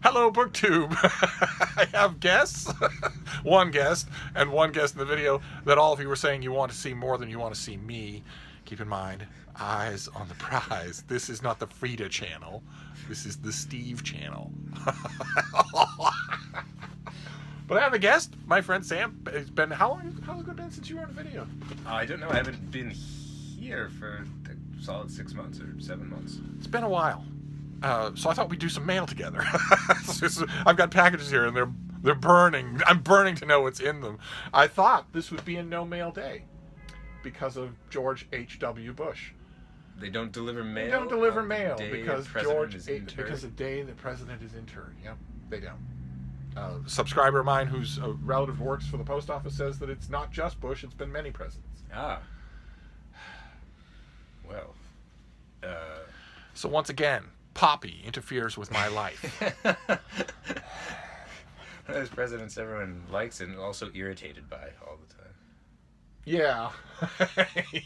Hello, BookTube. I have guests, one guest, and one guest in the video that all of you were saying you want to see more than you want to see me. Keep in mind, eyes on the prize. This is not the Frida channel. This is the Steve channel. But I have a guest, my friend Sam. It's been, how's it been since you were on a video? I don't know. I haven't been here for a solid 6 months or 7 months. It's been a while. So I thought we'd do some mail together. I've got packages here, and they're burning. I'm burning to know what's in them. I thought this would be a no mail day because of George H.W. Bush. They don't deliver mail. They don't deliver on mail the day because because the day the president is interred. Yep, they don't. A subscriber of mine who's a relative who works for the post office says that it's not just Bush; it's been many presidents. Ah. Well. So once again, Poppy interferes with my life. Those presidents everyone likes and also irritated by all the time. Yeah.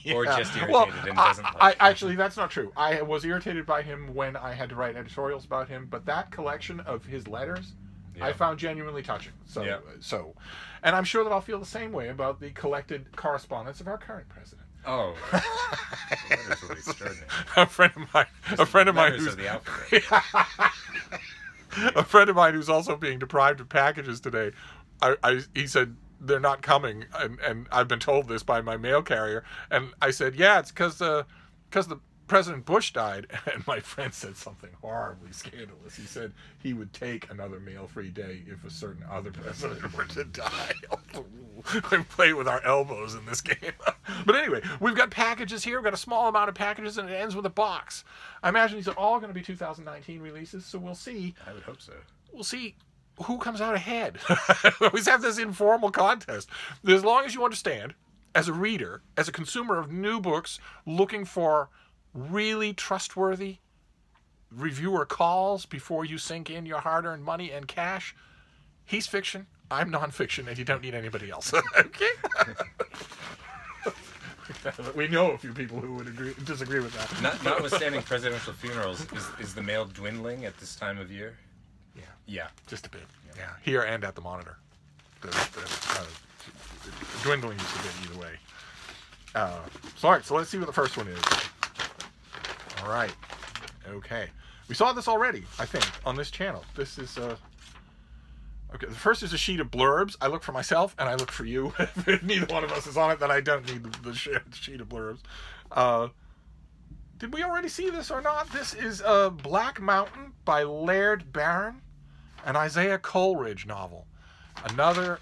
Yeah. Or just irritated and doesn't like. Actually, that's not true. I was irritated by him when I had to write editorials about him, but that collection of his letters, yeah, I found genuinely touching. So, yeah. And I'm sure that I'll feel the same way about the collected correspondence of our current president. Oh, letters will be extraordinary. A friend of mine who's the alphabet. A friend of mine who's also being deprived of packages today. He said they're not coming, and I've been told this by my mail carrier. And I said, yeah, it's because the President Bush died. And my friend said something horribly scandalous. He said he would take another mail-free day if a certain other president were to die. We play with our elbows in this game. But anyway, we've got packages here. We've got a small amount of packages, and it ends with a box. I imagine these are all going to be 2019 releases, so we'll see. I would hope so. We'll see who comes out ahead. We always have this informal contest. As long as you understand, as a reader, as a consumer of new books, looking for really trustworthy reviewer calls before you sink in your hard-earned money and cash, he's fiction, I'm nonfiction, and you don't need anybody else. Okay? We know a few people who would disagree with that. Notwithstanding presidential funerals, is the mail dwindling at this time of year? Yeah. Yeah. Just a bit. Yeah. Here and at the Monitor. Dwindling just a bit either way. All right, so let's see what the first one is. All right. Okay. We saw this already, I think, on this channel. This is okay, the first is a sheet of blurbs. I look for myself, and I look for you. If neither one of us is on it, then I don't need the sheet of blurbs. Did we already see this or not? This is Black Mountain by Laird Barron, an Isaiah Coleridge novel. Another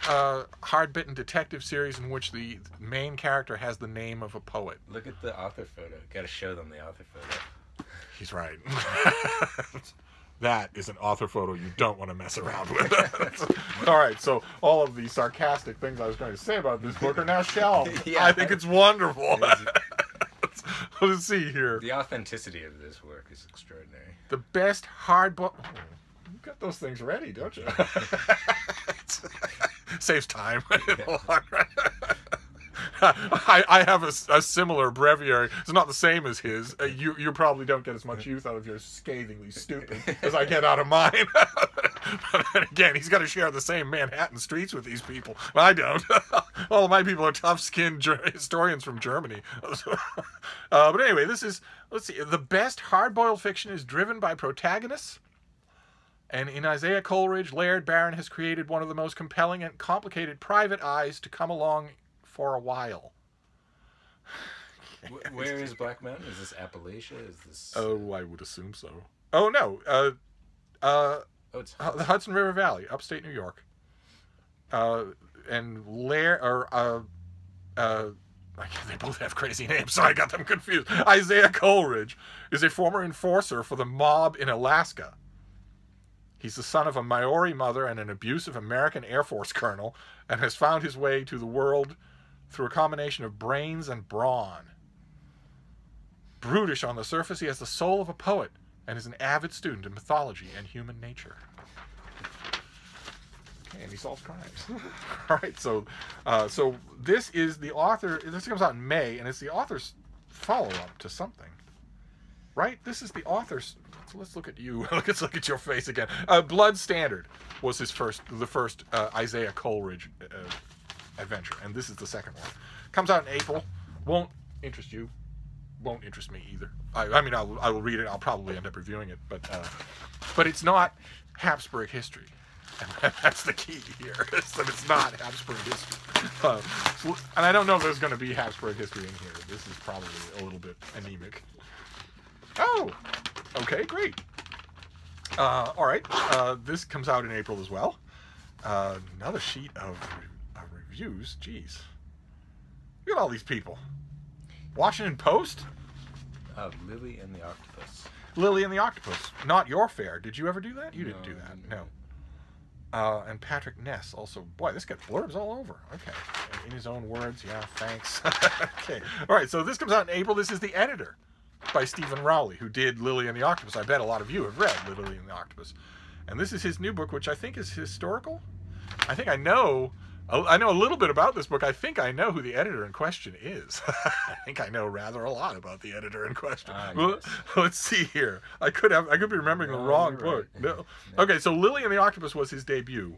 hard-bitten detective series in which the main character has the name of a poet. Look at the author photo. Got to show them the author photo. He's right. That is an author photo you don't want to mess around with. All right, so all of the sarcastic things I was going to say about this book are now shelved. Yeah. I think it's wonderful. Let's see here. The authenticity of this work is extraordinary. The best hard book. Oh, you got those things ready, don't you? Saves time. I have a similar breviary. It's not the same as his. You probably don't get as much use out of yours scathingly stupid as I get out of mine. But then again, he's got to share the same Manhattan streets with these people. I don't. All of my people are tough-skinned historians from Germany. But anyway, this is, let's see, the best hard-boiled fiction is driven by protagonists. And in Isaiah Coleridge, Laird Barron has created one of the most compelling and complicated private eyes to come along for a while. Where is Black Mountain? Is this Appalachia? Is this? Oh, I would assume so. Oh no, It's the Hudson River Valley, upstate New York. And they both have crazy names, so I got them confused. Isaiah Coleridge is a former enforcer for the mob in Alaska. He's the son of a Maori mother and an abusive American Air Force colonel, and has found his way to the world through a combination of brains and brawn. Brutish on the surface, he has the soul of a poet and is an avid student of mythology and human nature. Okay, and he solves crimes. All right, so this is the author. This comes out in May, and it's the author's follow-up to something. right? This is the author's. So let's look at you. Let's look at your face again. Blood Standard was the first Isaiah Coleridge adventure, and this is the second one. Comes out in April. Won't interest you. Won't interest me either. I mean, I will read it. I'll probably end up reviewing it, but it's not Habsburg history, and that's the key here. Is that it's not Habsburg history. And I don't know if there's going to be Habsburg history in here. This is probably a little bit anemic. Oh, okay, great. All right, this comes out in April as well. Another sheet of reviews. Jeez, look at all these people. Washington Post. Lily and the Octopus. Lily and the Octopus. Not your fair. Did you ever do that? You didn't do that. No. And Patrick Ness also. Boy, this got blurbs all over. Okay. In his own words. Yeah, thanks. Okay. All right, so this comes out in April. This is The Editor by Stephen Rowley, who did Lily and the Octopus. I bet a lot of you have read Lily and the Octopus. And this is his new book, which I think is historical. I think I know a little bit about this book. I think I know who the editor in question is. I think I know rather a lot about the editor in question. Well, yes. let's see here. I could be remembering the wrong book. Right. No. Okay, so Lily and the Octopus was his debut.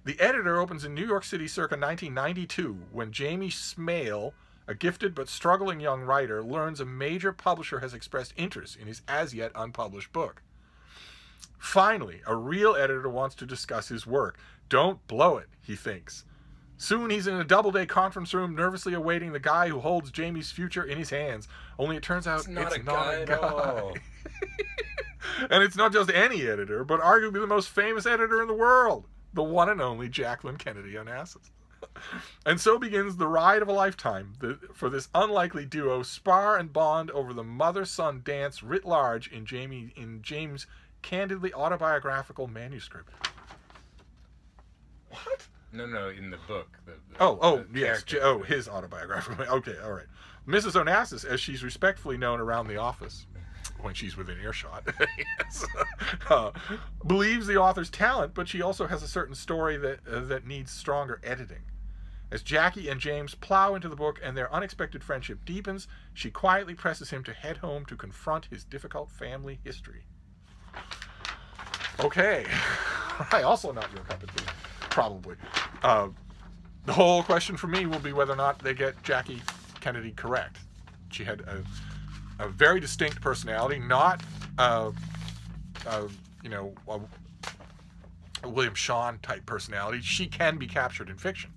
The Editor opens in New York City circa 1992 when Jamie Smale, a gifted but struggling young writer, learns a major publisher has expressed interest in his as-yet unpublished book. Finally, a real editor wants to discuss his work. Don't blow it, he thinks. Soon he's in a Doubleday conference room nervously awaiting the guy who holds Jamie's future in his hands. Only it turns out it's not a guy. at all. And it's not just any editor, but arguably the most famous editor in the world. The one and only Jacqueline Kennedy Onassis. And so begins the ride of a lifetime for this unlikely duo spar and bond over the mother-son dance writ large in James' candidly autobiographical manuscript. What? No, in the book. Yes. His autobiographical. Okay, all right. Mrs. Onassis, as she's respectfully known around the office, when she's within earshot, yes, believes the author's talent, but she also has a certain story that needs stronger editing. As Jackie and James plow into the book and their unexpected friendship deepens, she quietly presses him to head home to confront his difficult family history. Okay. Right, also not your cup of tea. Probably. The whole question for me will be whether or not they get Jackie Kennedy correct. She had a very distinct personality, not a William Shawn type personality. She can be captured in fiction.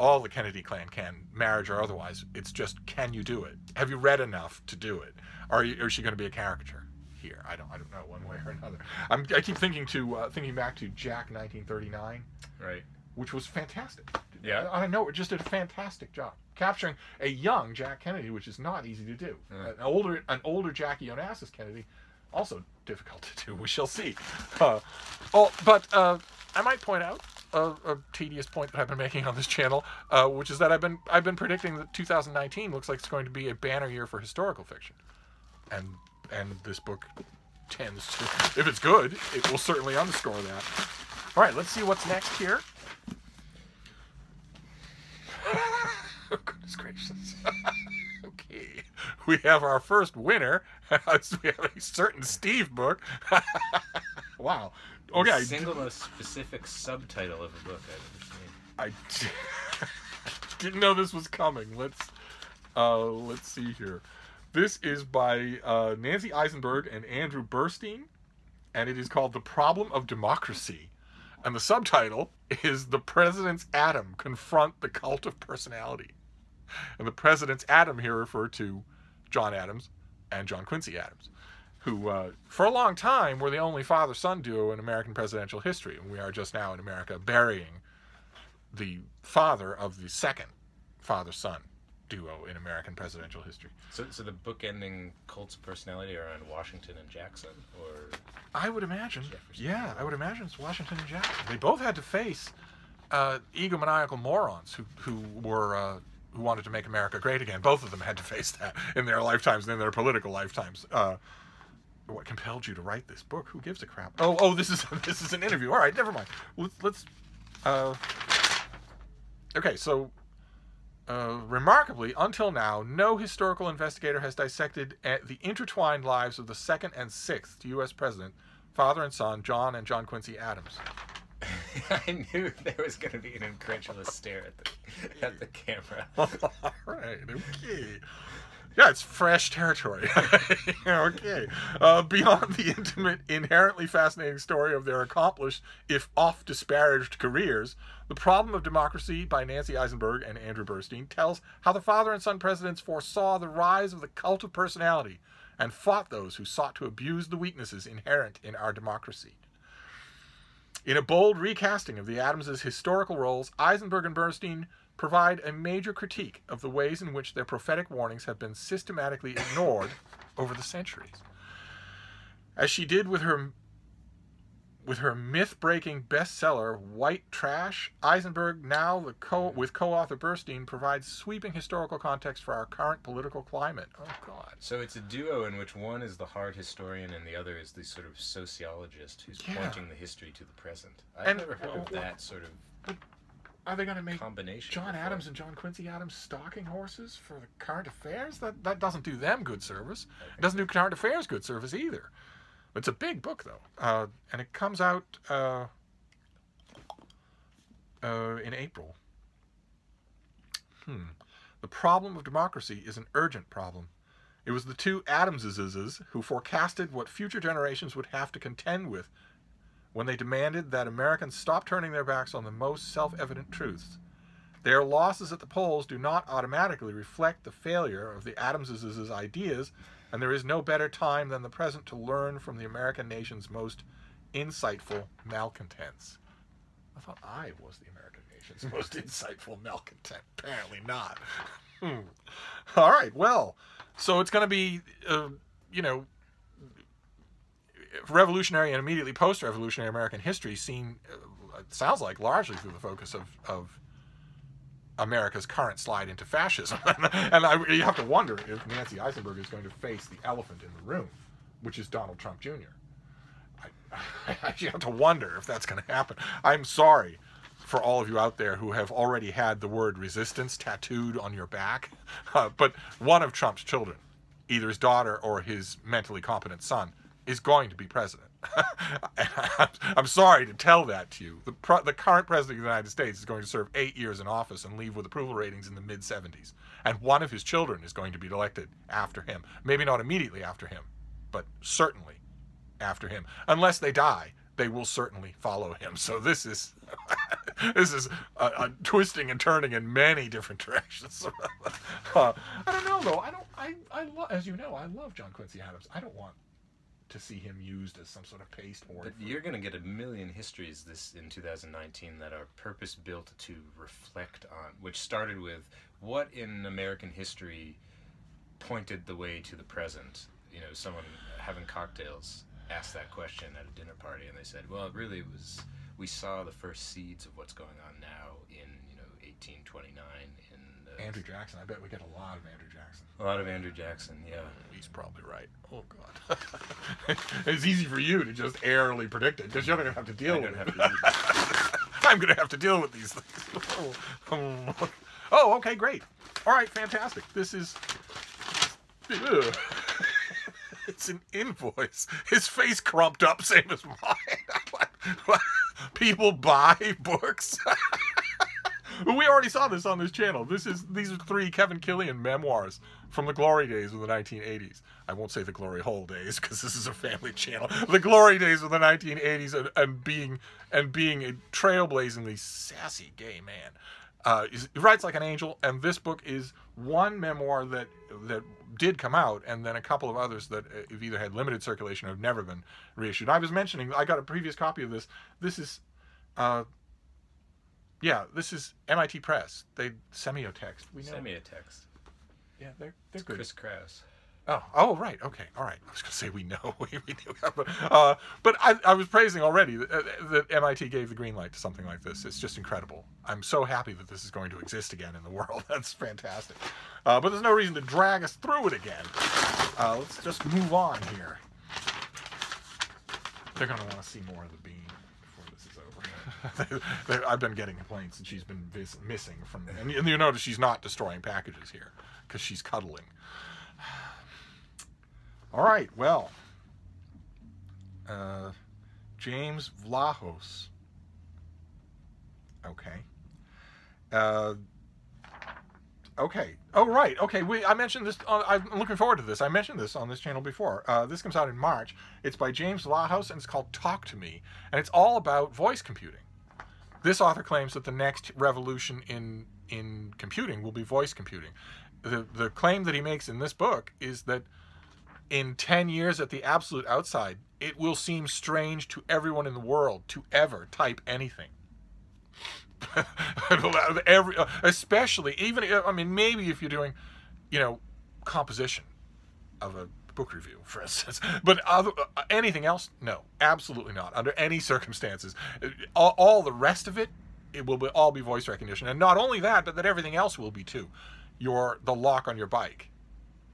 All the Kennedy clan can, marriage or otherwise. It's just, can you do it? Have you read enough to do it? Or is she going to be a caricature here? I don't know one way or another. I keep thinking back to Jack 1939. Right. Which was fantastic. Yeah. I know it just did a fantastic job capturing a young Jack Kennedy, which is not easy to do. An older Jackie Onassis Kennedy, also difficult to do. We shall see. But I might point out a tedious point that I've been making on this channel, which is that I've been predicting that 2019 looks like it's going to be a banner year for historical fiction, and this book tends to, if it's good, it will certainly underscore that. All right, let's see what's next here. Oh, goodness gracious. Okay. We have our first winner. We have a certain Steve book. Wow. Okay. The single most specific subtitle of a book I've ever seen. I didn't know this was coming. Let's see here. This is by Nancy Eisenberg and Andrew Burstein, and it is called The Problem of Democracy. And the subtitle is The President's Atom, Confront the Cult of Personality. And the President's Atom here refer to John Adams and John Quincy Adams, who for a long time were the only father-son duo in American presidential history. And we are just now in America burying the father of the second father-son duo in American presidential history. So the book-ending cults of personality are on Washington and Jackson, or I would imagine. Jefferson. Yeah, I would imagine it's Washington and Jackson. They both had to face egomaniacal morons who wanted to make America great again. Both of them had to face that in their lifetimes and in their political lifetimes. What compelled you to write this book? Who gives a crap? Oh, this is an interview. All right, never mind. Let's. Okay, so Remarkably, until now, no historical investigator has dissected the intertwined lives of the second and sixth U.S. president, father and son, John and John Quincy Adams. I knew there was going to be an incredulous stare at the camera. All right, okay. Yeah, it's fresh territory. Okay. Beyond the intimate, inherently fascinating story of their accomplished, if oft disparaged, careers, The Problem of Democracy by Nancy Eisenberg and Andrew Burstein tells how the father and son presidents foresaw the rise of the cult of personality and fought those who sought to abuse the weaknesses inherent in our democracy. In a bold recasting of the Adamses' historical roles, Eisenberg and Burstein provide a major critique of the ways in which their prophetic warnings have been systematically ignored over the centuries. As she did with her myth-breaking bestseller, White Trash, Eisenberg, now with co-author Burstein, provides sweeping historical context for our current political climate. Oh, God. So it's a duo in which one is the hard historian and the other is the sort of sociologist who's pointing the history to the present. I've never heard of that sort of Are they going to make combination John before. Adams and John Quincy Adams stalking horses for the current affairs? That doesn't do them good service. It doesn't do current affairs good service either. It's a big book, though, and it comes out in April. The Problem of Democracy is an urgent problem. It was the two Adamses who forecasted what future generations would have to contend with when they demanded that Americans stop turning their backs on the most self-evident truths. Their losses at the polls do not automatically reflect the failure of the Adamses' ideas, and there is no better time than the present to learn from the American nation's most insightful malcontents. I thought I was the American nation's most insightful malcontent. Apparently not. All right, well, so it's going to be, revolutionary and immediately post-revolutionary American history seen, it sounds like, largely through the focus of America's current slide into fascism. And you have to wonder if Nancy Eisenberg is going to face the elephant in the room, which is Donald Trump Jr. You have to wonder if that's going to happen. I'm sorry for all of you out there who have already had the word resistance tattooed on your back, but one of Trump's children, either his daughter or his mentally competent son, is going to be president. I'm sorry to tell that to you. The current president of the United States is going to serve 8 years in office and leave with approval ratings in the mid-70s. And one of his children is going to be elected after him. Maybe not immediately after him, but certainly after him. Unless they die, they will certainly follow him. So this is this is a twisting and turning in many different directions. I don't know, though. As you know, I love John Quincy Adams. I don't want to see him used as some sort of paste board. But you're going to get a million histories in 2019 that are purpose-built to reflect on, which started with what in American history pointed the way to the present. Someone having cocktails asked that question at a dinner party, and they said, well, it really was, we saw the first seeds of what's going on now in, 1829 in... Andrew Jackson. I bet we get a lot of Andrew Jackson. A lot of Andrew Jackson, yeah. He's probably right. Oh, God. It's easy for you to just airily predict it, because you're going to have to deal with it. I'm going to have to deal with these things. Oh, okay, great. All right, fantastic. This is... It's an invoice. His face crumped up, same as mine. People buy books. We already saw this on this channel. These are 3 Kevin Killian memoirs from the glory days of the 1980s. I won't say the glory hole days because this is a family channel. The glory days of the 1980s and being a trailblazingly sassy gay man. He writes like an angel, and this book is one memoir that did come out, and then a couple of others that have either had limited circulation or have never been reissued. I was mentioning, I got a previous copy of this. This is... this is MIT Press. They Semiotext. We know. Semiotext. Yeah, they're It's good. Chris Kraus. Oh, right. Okay, all right. I was going to say we know. we knew. But I was praising already that MIT gave the green light to something like this. It's just incredible. I'm so happy that this is going to exist again in the world. That's fantastic. But there's no reason to drag us through it again. Let's just move on here. They're going to want to see more of the bean before this is over. I've been getting complaints that she's been missing from, and you notice she's not destroying packages here because she's cuddling. All right, well, James Vlahos. Okay. Okay. Oh, right. Okay. I mentioned this. I'm looking forward to this. I mentioned this on this channel before. This comes out in March. It's by James Vlahos, and it's called Talk to Me, and it's all about voice computing. This author claims that the next revolution in computing will be voice computing. The claim that he makes in this book is that in 10 years at the absolute outside, it will seem strange to everyone in the world to ever type anything. Especially, even, I mean, maybe if you're doing, composition of a book review, for instance, but anything else, no, absolutely not, under any circumstances. All the rest of it, it will all be voice recognition, and not only that, but that everything else will be too. The lock on your bike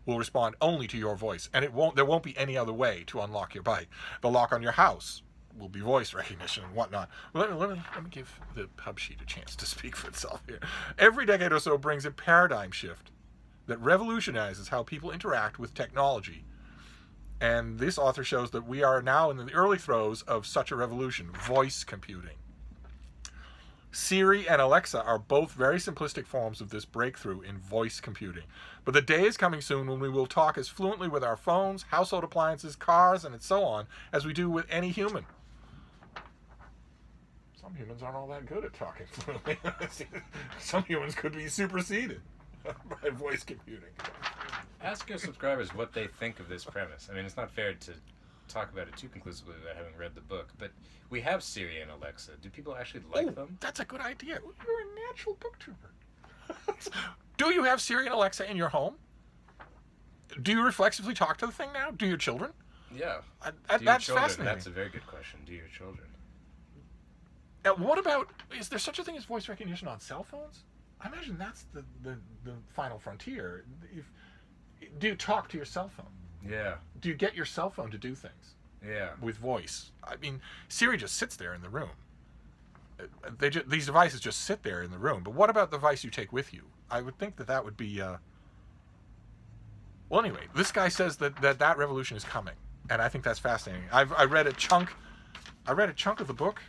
will respond only to your voice, and there won't be any other way to unlock your bike. The lock on your house will be voice recognition and whatnot. Let me give the hub sheet a chance to speak for itself here. Every decade or so brings a paradigm shift that revolutionizes how people interact with technology. And this author shows that we are now in the early throes of such a revolution, voice computing. Siri and Alexa are both very simplistic forms of this breakthrough in voice computing. But the day is coming soon when we will talk as fluently with our phones, household appliances, cars, and so on as we do with any human. Some humans aren't all that good at talking fluently. Some humans could be superseded by voice computing. Ask your subscribers what they think of this premise. I mean, it's not fair to talk about it too conclusively without having read the book, but we have Siri and Alexa. Do people actually like them? That's a good idea. You're a natural booktuber. Do you have Siri and Alexa in your home? Do you reflexively talk to the thing now? Do your children? Yeah. That's fascinating. That's a very good question. Do your children? What about, is there such a thing as voice recognition on cell phones? I imagine that's the final frontier. Do you talk to your cell phone? Yeah. Do you get your cell phone to do things? Yeah. With voice? I mean, Siri just sits there in the room. These devices just sit there in the room. But what about the device you take with you? I would think that would be... Well, anyway, this guy says that revolution is coming, and I think that's fascinating. I read a chunk of the book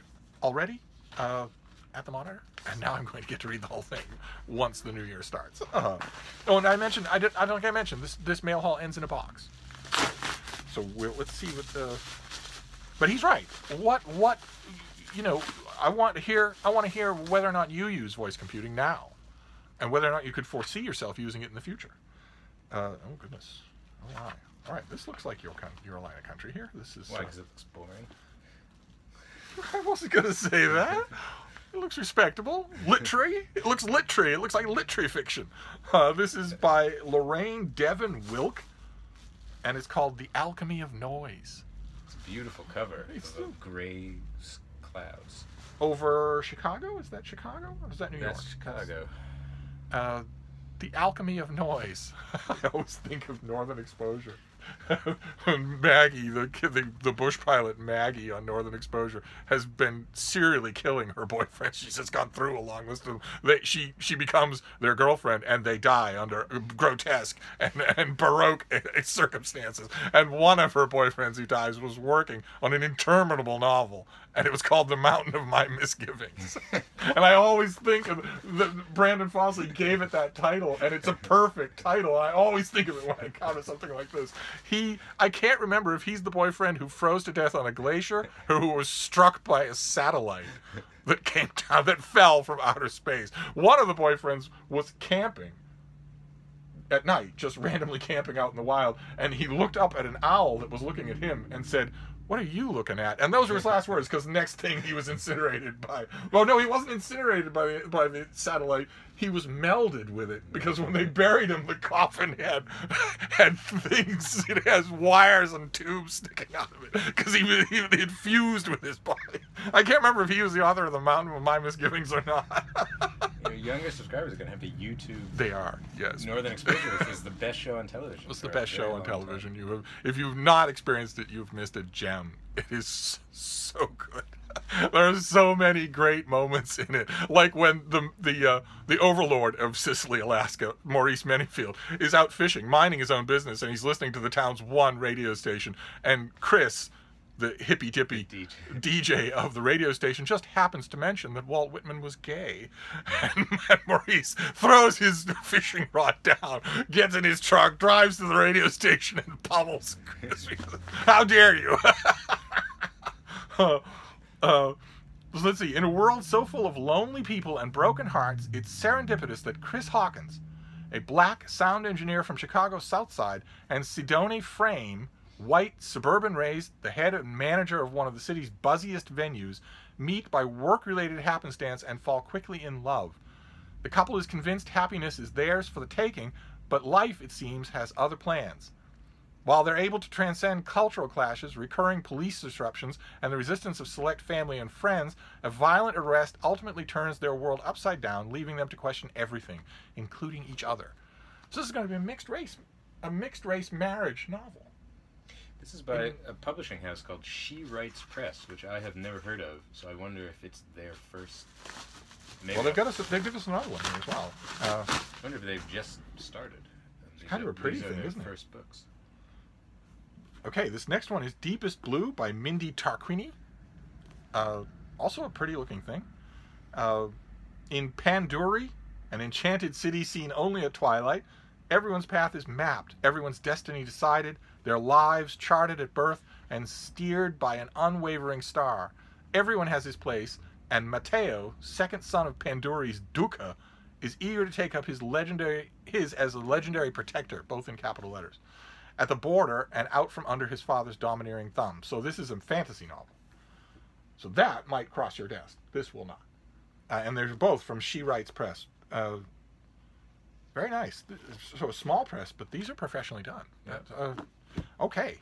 already at the monitor, and now I'm going to get to read the whole thing once the new year starts. Oh, and I mentioned I don't think I mentioned this mail haul ends in a box. So let's see what the. But he's right. What I want to hear whether or not you use voice computing now, and whether or not you could foresee yourself using it in the future. Oh goodness. Oh my. All right. This looks like your line of country here. This is. Why? Because it looks boring. I wasn't going to say that. It looks respectable. Literary. It looks literary. It looks like literary fiction. This is by Lorraine Devon Wilk, and it's called The Alchemy of Noise. It's a beautiful cover of gray clouds. Over Chicago? Is that Chicago? Or is that New York? That's Chicago. The Alchemy of Noise. I always think of Northern Exposure. When Maggie, the bush pilot Maggie on Northern Exposure, has been serially killing her boyfriend. She's just gone through a long list of she becomes their girlfriend, and they die under grotesque and baroque circumstances. And one of her boyfriends who dies was working on an interminable novel, and it was called The Mountain of My Misgivings. And I always think of Brandon Fawsley gave it that title, and it's a perfect title. I always think of it when I encounter something like this. I can't remember if he's the boyfriend who froze to death on a glacier or who was struck by a satellite that came down, that fell from outer space. One of the boyfriends was camping at night, just randomly camping out in the wild, and he looked up at an owl that was looking at him and said, "What are you looking at?" And those were his last words, because the next thing he was incinerated by... Well, no, he wasn't incinerated by the satellite. He was melded with it, because when they buried him, the coffin had things. It has wires and tubes sticking out of it, because he had fused with his body. I can't remember if he was the author of The Mountain of My Misgivings or not. Your younger subscribers are going to have to YouTube. They are, yes. Northern Exposure, which is the best show on television. It's the best show on television. If you've not experienced it, you've missed a gem. It is so good. There's so many great moments in it, like when the overlord of Sicily, Alaska, Maurice Manyfield, is out fishing, minding his own business, and he's listening to the town's one radio station, and Chris, the hippy dippy DJ of the radio station, just happens to mention that Walt Whitman was gay, and Maurice throws his fishing rod down, gets in his truck, drives to the radio station, and pummels Chris. How dare you? Let's see. In a world so full of lonely people and broken hearts, it's serendipitous that Chris Hawkins, a black sound engineer from Chicago's South Side, and Sidone Frame, white, suburban-raised, the head and manager of one of the city's buzziest venues, meet by work-related happenstance and fall quickly in love. The couple is convinced happiness is theirs for the taking, but life, it seems, has other plans. While they're able to transcend cultural clashes, recurring police disruptions, and the resistance of select family and friends, a violent arrest ultimately turns their world upside down, leaving them to question everything, including each other. So this is going to be a mixed race marriage novel. This is by a publishing house called She Writes Press, which I have never heard of, so I wonder if it's their first. Maybe well, they've given us another one here as well. I wonder if they've just started. It's kind of a pretty thing, isn't it? First books. Okay, this next one is Deepest Blue by Mindy Tarquini. Also a pretty looking thing. In Panduri, an enchanted city seen only at twilight, everyone's path is mapped, everyone's destiny decided, their lives charted at birth and steered by an unwavering star. Everyone has his place, and Matteo, second son of Panduri's Duca, is eager to take up his as a legendary protector, both in capital letters, at the border and out from under his father's domineering thumb. So this is a fantasy novel. So that might cross your desk. This will not. And they're both from She Writes Press. Very nice. So a small press, but these are professionally done. Yeah. Okay.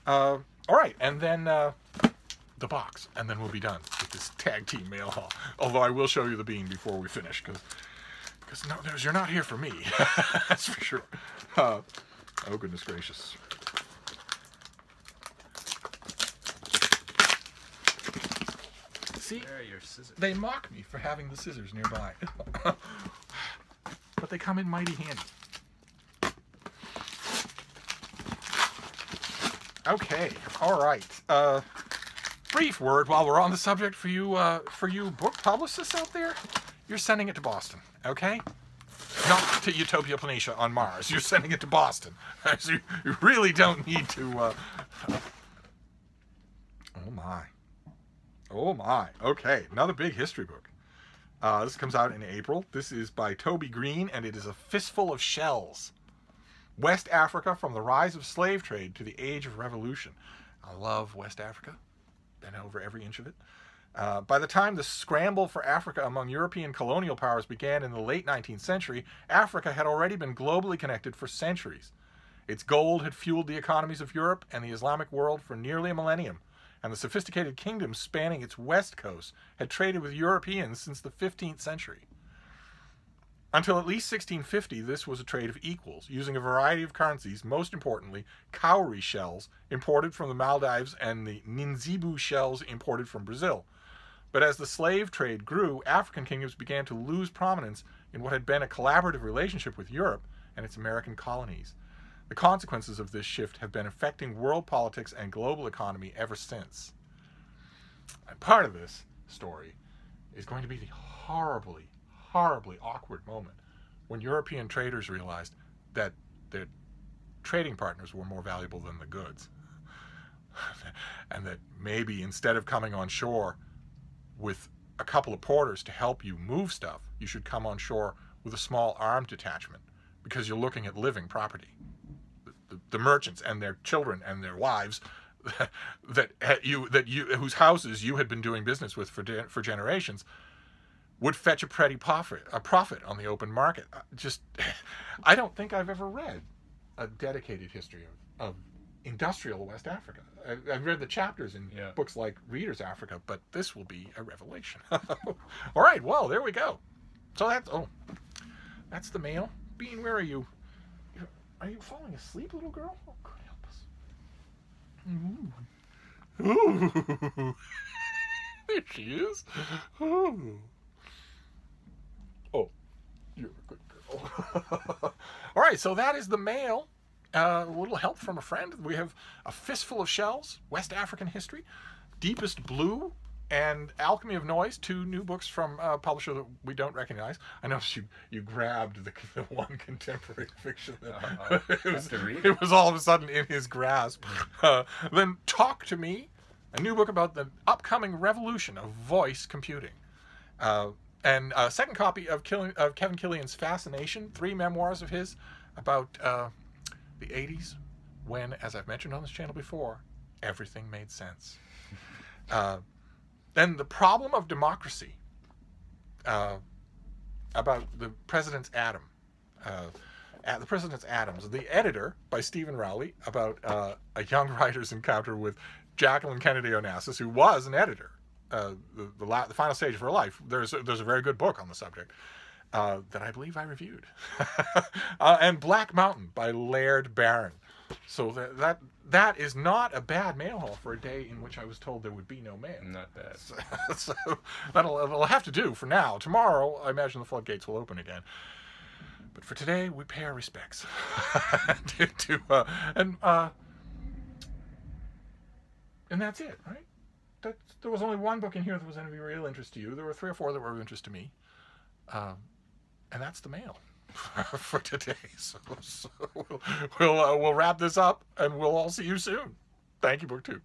All right, and then the box, and then we'll be done with this tag team mail haul. Although I will show you the bean before we finish, because no, you're not here for me. That's for sure. Oh, goodness gracious. See, where are your scissors? They mock me for having the scissors nearby. But they come in mighty handy. Okay, all right. Brief word while we're on the subject for you book publicists out there. You're sending it to Boston, okay? Not to Utopia Planitia on Mars. You're sending it to Boston. So you really don't need to... Oh, my. Oh, my. Okay, another big history book. This comes out in April. This is by Toby Green, and it is A Fistful of Shells. West Africa, from the rise of slave trade to the age of revolution. I love West Africa. Been over every inch of it. By the time the scramble for Africa among European colonial powers began in the late 19th century, Africa had already been globally connected for centuries. Its gold had fueled the economies of Europe and the Islamic world for nearly a millennium, and the sophisticated kingdoms spanning its west coast had traded with Europeans since the 15th century. Until at least 1650, this was a trade of equals, using a variety of currencies, most importantly, cowrie shells imported from the Maldives and the Nzinbu shells imported from Brazil. But as the slave trade grew, African kingdoms began to lose prominence in what had been a collaborative relationship with Europe and its American colonies. The consequences of this shift have been affecting world politics and global economy ever since. And part of this story is going to be the horribly awkward moment when European traders realized that their trading partners were more valuable than the goods. And that maybe instead of coming on shore with a couple of porters to help you move stuff, you should come on shore with a small armed detachment, because you're looking at living property. The merchants and their children and their wives whose houses you had been doing business with for generations would fetch a pretty profit on the open market. I don't think I've ever read a dedicated history of industrial West Africa. I've read the chapters in books like Reader's Africa, but this will be a revelation. All right, well, there we go. So that's the mail. Bean, where are you? Are you falling asleep, little girl? Oh, God help us. Ooh. Ooh. There she is. Oh, oh, you're a good girl. All right, so that is the mail. A little help from a friend. We have A Fistful of Shells, West African History, Deepest Blue, and Alchemy of Noise, 2 new books from a publisher that we don't recognize. I noticed you grabbed the one contemporary fiction that it was all of a sudden in his grasp. Then Talk to Me, a new book about the upcoming revolution of voice computing. And a second copy of Kevin Killian's Fascination, 3 memoirs of his about the 80s, when, as I've mentioned on this channel before, everything made sense. Then The Problem of Democracy, about the President's Atom. The President's Atoms, the editor by Stephen Rowley, about a young writer's encounter with Jacqueline Kennedy Onassis, who was an editor. The final stage of her life. There's a very good book on the subject that I believe I reviewed. And Black Mountain by Laird Barron. So that is not a bad mail haul for a day in which I was told there would be no mail. Not bad. So that'll have to do for now. Tomorrow, I imagine the floodgates will open again. But for today, we pay our respects. And that's it, right? There was only one book in here that was of real interest to you. There were 3 or 4 that were of interest to me. And that's the mail for today. So we'll wrap this up, and we'll all see you soon. Thank you, BookTube.